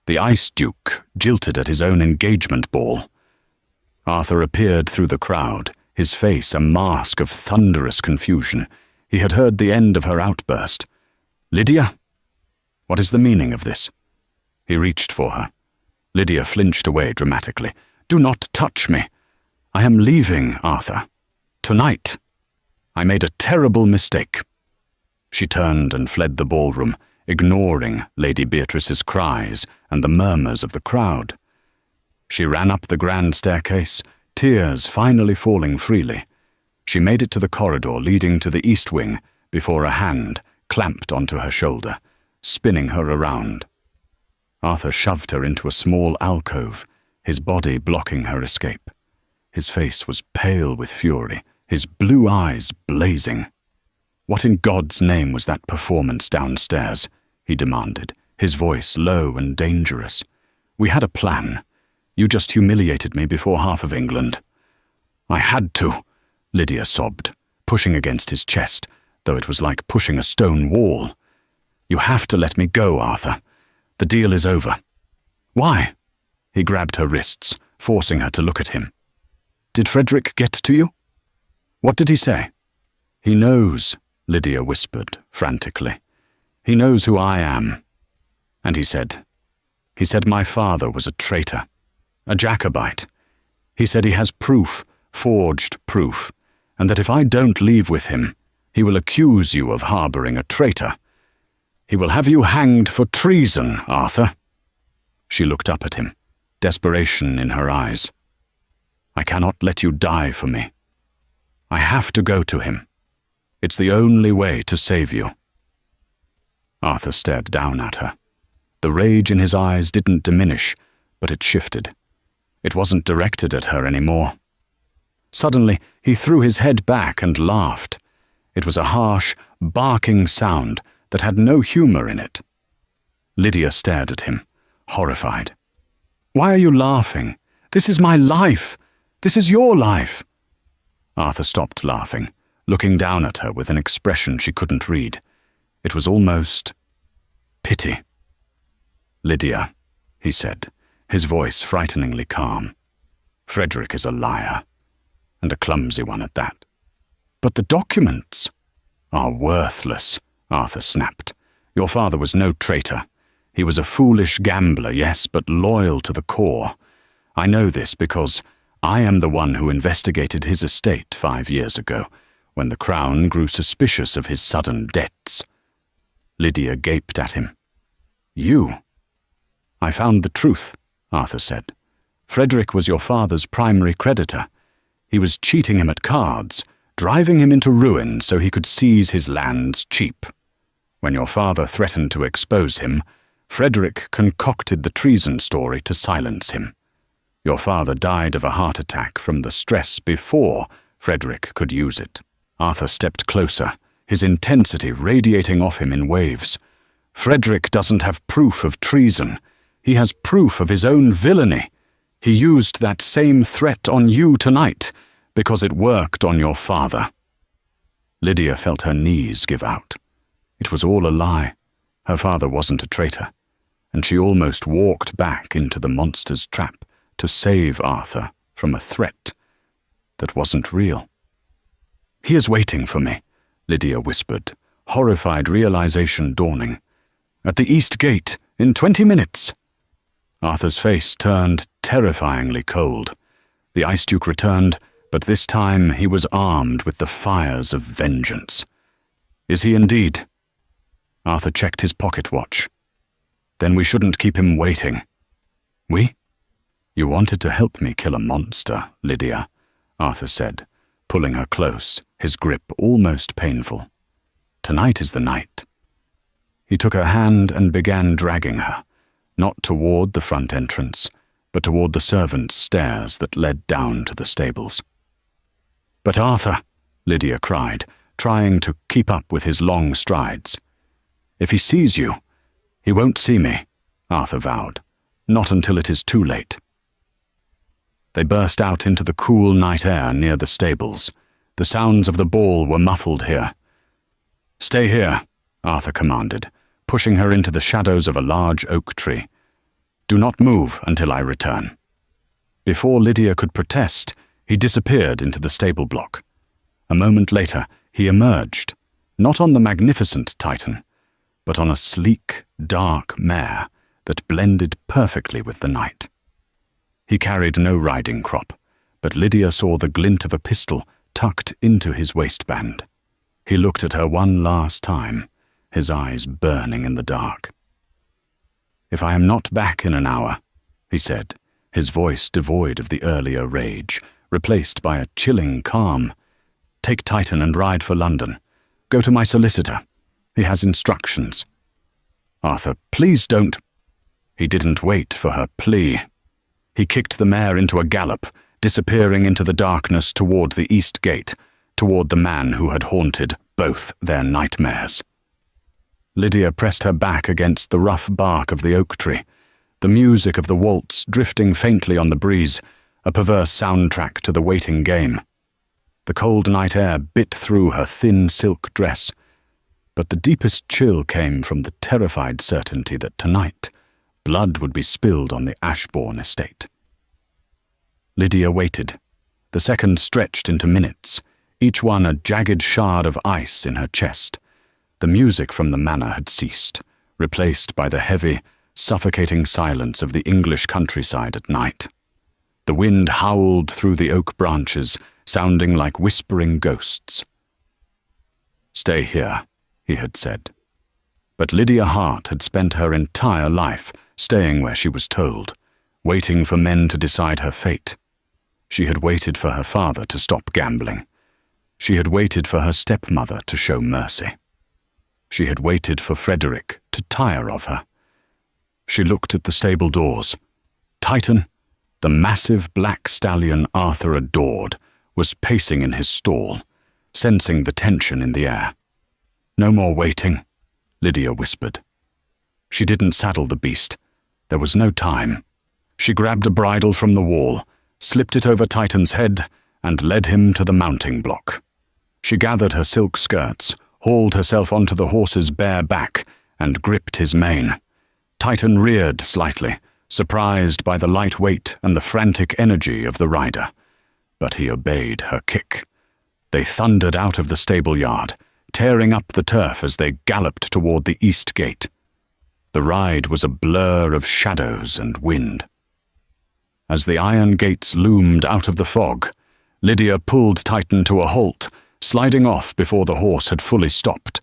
The Ice Duke jilted at his own engagement ball. Arthur appeared through the crowd, his face a mask of thunderous confusion. He had heard the end of her outburst. "Lydia? What is the meaning of this?" He reached for her. Lydia flinched away dramatically. "Do not touch me. I am leaving, Arthur. Tonight. I made a terrible mistake." She turned and fled the ballroom, ignoring Lady Beatrice's cries and the murmurs of the crowd. She ran up the grand staircase, tears finally falling freely. She made it to the corridor leading to the east wing before a hand clamped onto her shoulder, spinning her around. Arthur shoved her into a small alcove, his body blocking her escape. His face was pale with fury, his blue eyes blazing. "What in God's name was that performance downstairs?" he demanded, his voice low and dangerous. "We had a plan. You just humiliated me before half of England." "I had to," Lydia sobbed, pushing against his chest, though it was like pushing a stone wall. "You have to let me go, Arthur. The deal is over." "Why?" He grabbed her wrists, forcing her to look at him. "Did Frederick get to you? What did he say?" "He knows," Lydia whispered frantically. "He knows who I am." And he said my father was a traitor, a Jacobite. He said he has proof, forged proof, and that if I don't leave with him, he will accuse you of harboring a traitor. He will have you hanged for treason, Arthur." She looked up at him, desperation in her eyes. "I cannot let you die for me. I have to go to him. It's the only way to save you." Arthur stared down at her. The rage in his eyes didn't diminish, but it shifted. It wasn't directed at her anymore. Suddenly, he threw his head back and laughed. It was a harsh, barking sound that had no humor in it. Lydia stared at him, horrified. "Why are you laughing? This is my life. This is your life." Arthur stopped laughing, looking down at her with an expression she couldn't read. It was almost pity. "Lydia," he said, his voice frighteningly calm. "Frederick is a liar, and a clumsy one at that." "But the documents are worthless," Arthur snapped. "Your father was no traitor. He was a foolish gambler, yes, but loyal to the core. I know this because I am the one who investigated his estate 5 years ago, when the Crown grew suspicious of his sudden debts." Lydia gaped at him. "You?" "I found the truth," Arthur said. "Frederick was your father's primary creditor. He was cheating him at cards, driving him into ruin so he could seize his lands cheap. When your father threatened to expose him, Frederick concocted the treason story to silence him. Your father died of a heart attack from the stress before Frederick could use it." Arthur stepped closer, his intensity radiating off him in waves. "Frederick doesn't have proof of treason. He has proof of his own villainy. He used that same threat on you tonight because it worked on your father." Lydia felt her knees give out. It was all a lie. Her father wasn't a traitor, and she almost walked back into the monster's trap to save Arthur from a threat that wasn't real. "He is waiting for me," Lydia whispered, horrified realization dawning. "At the east gate, in 20 minutes. Arthur's face turned terrifyingly cold. The Ice Duke returned, but this time he was armed with the fires of vengeance. "Is he indeed?" Arthur checked his pocket watch. "Then we shouldn't keep him waiting." "We?" "You wanted to help me kill a monster, Lydia," Arthur said, pulling her close, his grip almost painful. "Tonight is the night." He took her hand and began dragging her, not toward the front entrance, but toward the servants' stairs that led down to the stables. "But Arthur," Lydia cried, trying to keep up with his long strides. "If he sees you—" "He won't see me," Arthur vowed. "Not until it is too late." They burst out into the cool night air near the stables. The sounds of the ball were muffled here. "Stay here," Arthur commanded, pushing her into the shadows of a large oak tree. "Do not move until I return." Before Lydia could protest, he disappeared into the stable block. A moment later, he emerged, not on the magnificent Titan, but on a sleek, dark mare that blended perfectly with the night. He carried no riding crop, but Lydia saw the glint of a pistol tucked into his waistband. He looked at her one last time, his eyes burning in the dark. "If I am not back in an hour," he said, his voice devoid of the earlier rage, replaced by a chilling calm, "take Titan and ride for London. Go to my solicitor. He has instructions." "Arthur, please don't." He didn't wait for her plea. He kicked the mare into a gallop, disappearing into the darkness toward the east gate, toward the man who had haunted both their nightmares. Lydia pressed her back against the rough bark of the oak tree, the music of the waltz drifting faintly on the breeze, a perverse soundtrack to the waiting game. The cold night air bit through her thin silk dress, but the deepest chill came from the terrified certainty that tonight blood would be spilled on the Ashbourne estate. Lydia waited. The seconds stretched into minutes, each one a jagged shard of ice in her chest. The music from the manor had ceased, replaced by the heavy, suffocating silence of the English countryside at night. The wind howled through the oak branches, sounding like whispering ghosts. "Stay here," he had said. But Lydia Hart had spent her entire life staying where she was told, waiting for men to decide her fate. She had waited for her father to stop gambling. She had waited for her stepmother to show mercy. She had waited for Frederick to tire of her. She looked at the stable doors. Titan, the massive black stallion Arthur adored, was pacing in his stall, sensing the tension in the air. "No more waiting," Lydia whispered. She didn't saddle the beast. There was no time. She grabbed a bridle from the wall, slipped it over Titan's head, and led him to the mounting block. She gathered her silk skirts, hauled herself onto the horse's bare back, and gripped his mane. Titan reared slightly, surprised by the light weight and the frantic energy of the rider. But he obeyed her kick. They thundered out of the stable yard, tearing up the turf as they galloped toward the east gate. The ride was a blur of shadows and wind. As the iron gates loomed out of the fog, Lydia pulled Titan to a halt, sliding off before the horse had fully stopped.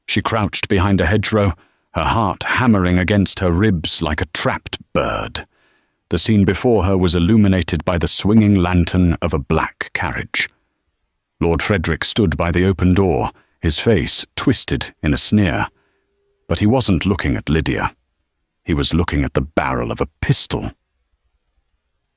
She crouched behind a hedgerow, her heart hammering against her ribs like a trapped bird. The scene before her was illuminated by the swinging lantern of a black carriage. Lord Frederick stood by the open door, his face twisted in a sneer. But he wasn't looking at Lydia. He was looking at the barrel of a pistol.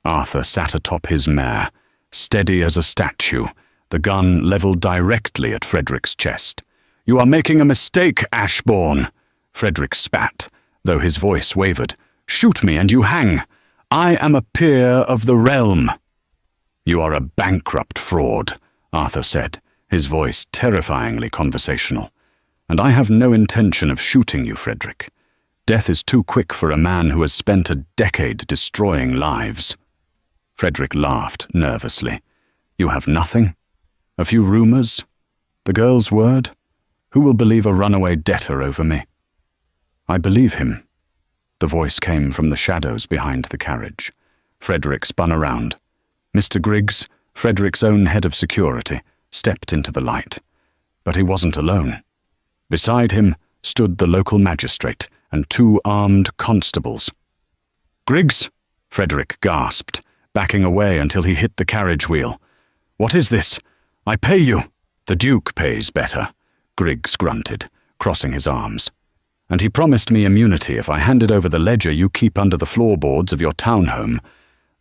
Arthur sat atop his mare, steady as a statue, the gun leveled directly at Frederick's chest. "You are making a mistake, Ashbourne," Frederick spat, though his voice wavered. "Shoot me and you hang. I am a peer of the realm." "You are a bankrupt fraud," Arthur said, his voice terrifyingly conversational. "And I have no intention of shooting you, Frederick. Death is too quick for a man who has spent a decade destroying lives." Frederick laughed nervously. "You have nothing? A few rumors? The girl's word? Who will believe a runaway debtor over me?" "I believe him." The voice came from the shadows behind the carriage. Frederick spun around. Mr. Griggs, Frederick's own head of security, stepped into the light. But he wasn't alone. Beside him stood the local magistrate and 2 armed constables. "Griggs," Frederick gasped, backing away until he hit the carriage wheel. "What is this? I pay you." "The Duke pays better," Griggs grunted, crossing his arms. and he promised me immunity if I handed over the ledger you keep under the floorboards of your townhome,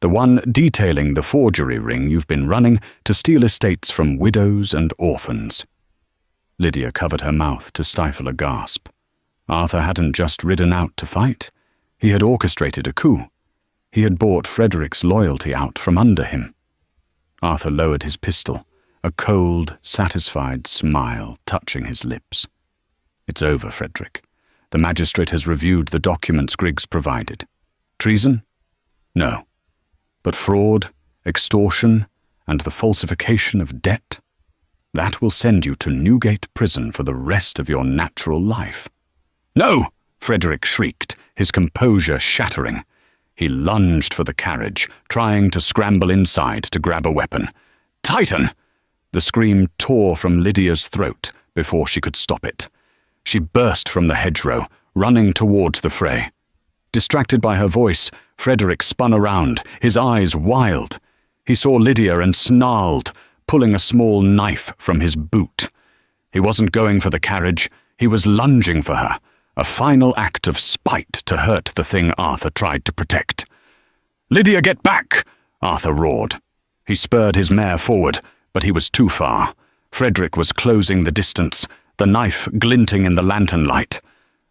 the one detailing the forgery ring you've been running to steal estates from widows and orphans." Lydia covered her mouth to stifle a gasp. Arthur hadn't just ridden out to fight. He had orchestrated a coup. He had bought Frederick's loyalty out from under him. Arthur lowered his pistol, a cold, satisfied smile touching his lips. "It's over, Frederick. The magistrate has reviewed the documents Griggs provided. Treason? No. But fraud, extortion, and the falsification of debt? That will send you to Newgate Prison for the rest of your natural life." "No!" Frederick shrieked, his composure shattering. He lunged for the carriage, trying to scramble inside to grab a weapon. "Titan!" The scream tore from Lydia's throat before she could stop it. She burst from the hedgerow, running towards the fray. Distracted by her voice, Frederick spun around, his eyes wild. He saw Lydia and snarled, pulling a small knife from his boot. He wasn't going for the carriage, he was lunging for her, a final act of spite to hurt the thing Arthur tried to protect. "Lydia, get back!" Arthur roared. He spurred his mare forward, but he was too far. Frederick was closing the distance, the knife glinting in the lantern light.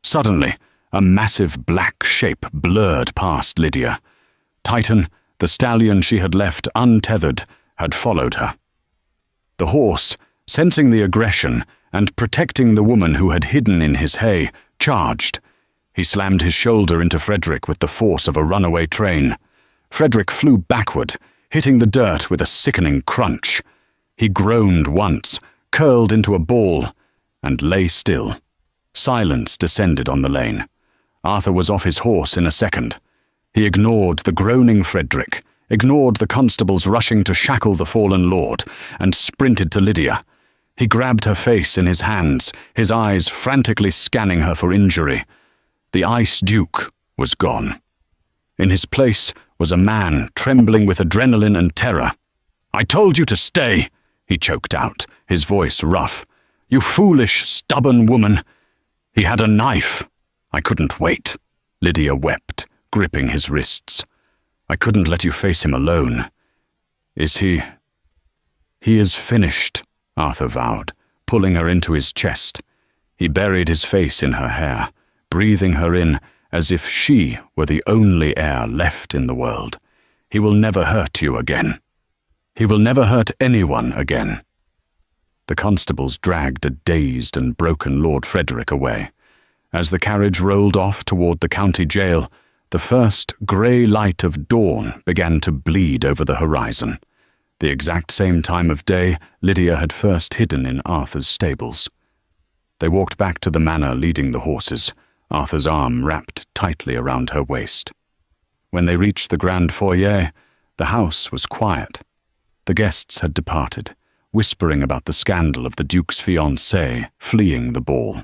Suddenly, a massive black shape blurred past Lydia. Titan, the stallion she had left untethered, had followed her. The horse, sensing the aggression and protecting the woman who had hidden in his hay, charged. He slammed his shoulder into Frederick with the force of a runaway train. Frederick flew backward, hitting the dirt with a sickening crunch. He groaned once, curled into a ball, and lay still. Silence descended on the lane. Arthur was off his horse in a second. He ignored the groaning Frederick, ignored the constables rushing to shackle the fallen lord, and sprinted to Lydia. He grabbed her face in his hands, his eyes frantically scanning her for injury. The Ice Duke was gone. In his place was a man trembling with adrenaline and terror. "I told you to stay," he choked out, his voice rough. "You foolish, stubborn woman." "He had a knife. I couldn't wait." Lydia wept, gripping his wrists. "I couldn't let you face him alone." "Is he—" "He is finished," Arthur vowed, pulling her into his chest. He buried his face in her hair, breathing her in as if she were the only air left in the world. "He will never hurt you again. He will never hurt anyone again." The constables dragged a dazed and broken Lord Frederick away. As the carriage rolled off toward the county jail, the first grey light of dawn began to bleed over the horizon. The exact same time of day Lydia had first hidden in Arthur's stables. They walked back to the manor leading the horses, Arthur's arm wrapped tightly around her waist. When they reached the grand foyer, the house was quiet. The guests had departed, whispering about the scandal of the Duke's fiancée fleeing the ball.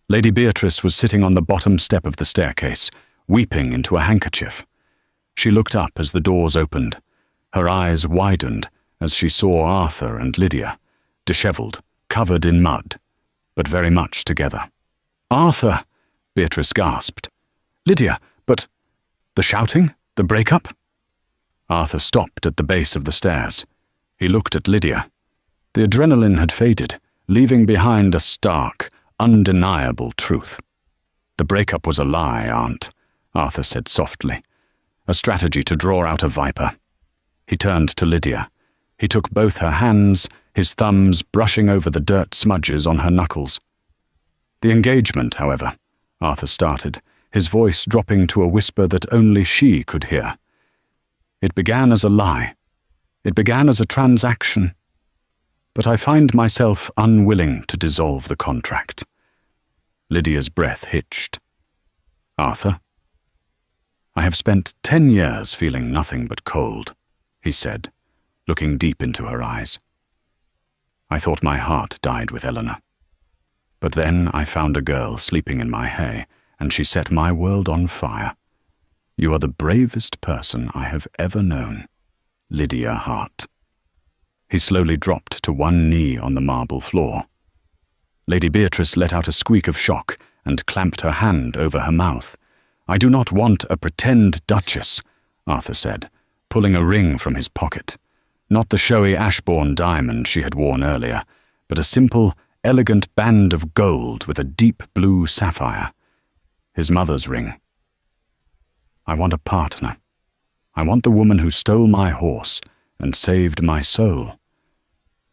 Lady Beatrice was sitting on the bottom step of the staircase, weeping into a handkerchief. She looked up as the doors opened. Her eyes widened as she saw Arthur and Lydia, dishevelled, covered in mud, but very much together. "Arthur!" Beatrice gasped. "Lydia, but the shouting? The break-up?" Arthur stopped at the base of the stairs. He looked at Lydia. The adrenaline had faded, leaving behind a stark, undeniable truth. "The break-up was a lie, Aunt," Arthur said softly. "A strategy to draw out a viper." He turned to Lydia. He took both her hands, his thumbs brushing over the dirt smudges on her knuckles. "The engagement, however," Arthur started, his voice dropping to a whisper that only she could hear. "It began as a lie. It began as a transaction. But I find myself unwilling to dissolve the contract." Lydia's breath hitched. "Arthur?" "I have spent 10 years feeling nothing but cold," he said, looking deep into her eyes. "I thought my heart died with Eleanor. But then I found a girl sleeping in my hay, and she set my world on fire. You are the bravest person I have ever known, Lydia Hart." He slowly dropped to one knee on the marble floor. Lady Beatrice let out a squeak of shock and clamped her hand over her mouth. "I do not want a pretend duchess," Arthur said, pulling a ring from his pocket. Not the showy Ashbourne diamond she had worn earlier, but a simple, elegant band of gold with a deep blue sapphire. His mother's ring. "I want a partner. I want the woman who stole my horse and saved my soul.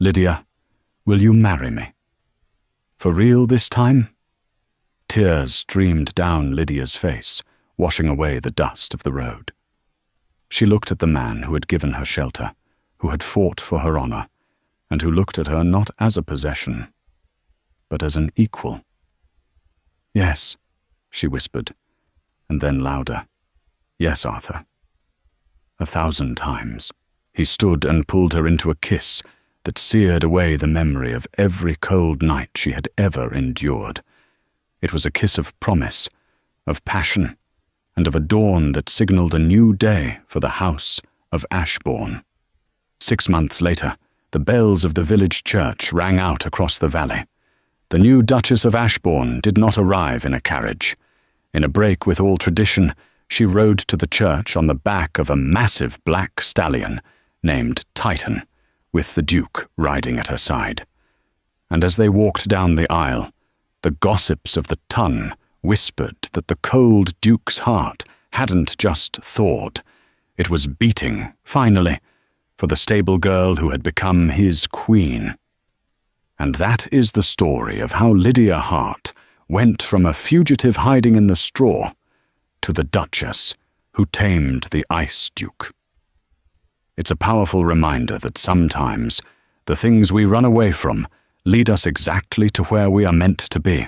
Lydia, will you marry me? For real this time?" Tears streamed down Lydia's face, washing away the dust of the road. She looked at the man who had given her shelter, who had fought for her honor, and who looked at her not as a possession, but as an equal. "Yes," she whispered, and then louder, "Yes, Arthur." 1,000 times. He stood and pulled her into a kiss that seared away the memory of every cold night she had ever endured. It was a kiss of promise, of passion, and of a dawn that signaled a new day for the house of Ashbourne. 6 months later, the bells of the village church rang out across the valley. The new Duchess of Ashbourne did not arrive in a carriage. In a break with all tradition, she rode to the church on the back of a massive black stallion named Titan, with the Duke riding at her side. And as they walked down the aisle, the gossips of the ton whispered that the cold Duke's heart hadn't just thawed, it was beating, finally, for the stable girl who had become his queen. And that is the story of how Lydia Hart went from a fugitive hiding in the straw to the Duchess who tamed the Ice Duke. It's a powerful reminder that sometimes the things we run away from lead us exactly to where we are meant to be.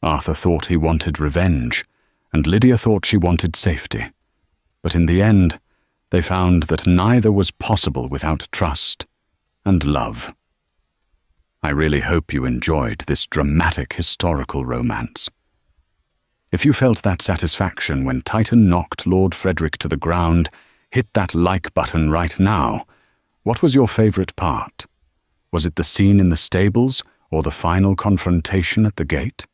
Arthur thought he wanted revenge, and Lydia thought she wanted safety. But in the end, they found that neither was possible without trust and love. I really hope you enjoyed this dramatic historical romance. If you felt that satisfaction when Titan knocked Lord Frederick to the ground, hit that like button right now. What was your favorite part? Was it the scene in the stables or the final confrontation at the gate?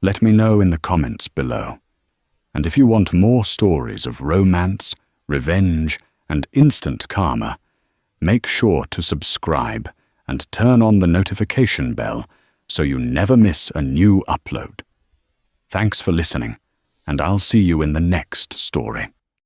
Let me know in the comments below. And if you want more stories of romance, revenge, and instant karma, make sure to subscribe and turn on the notification bell so you never miss a new upload. Thanks for listening, and I'll see you in the next story.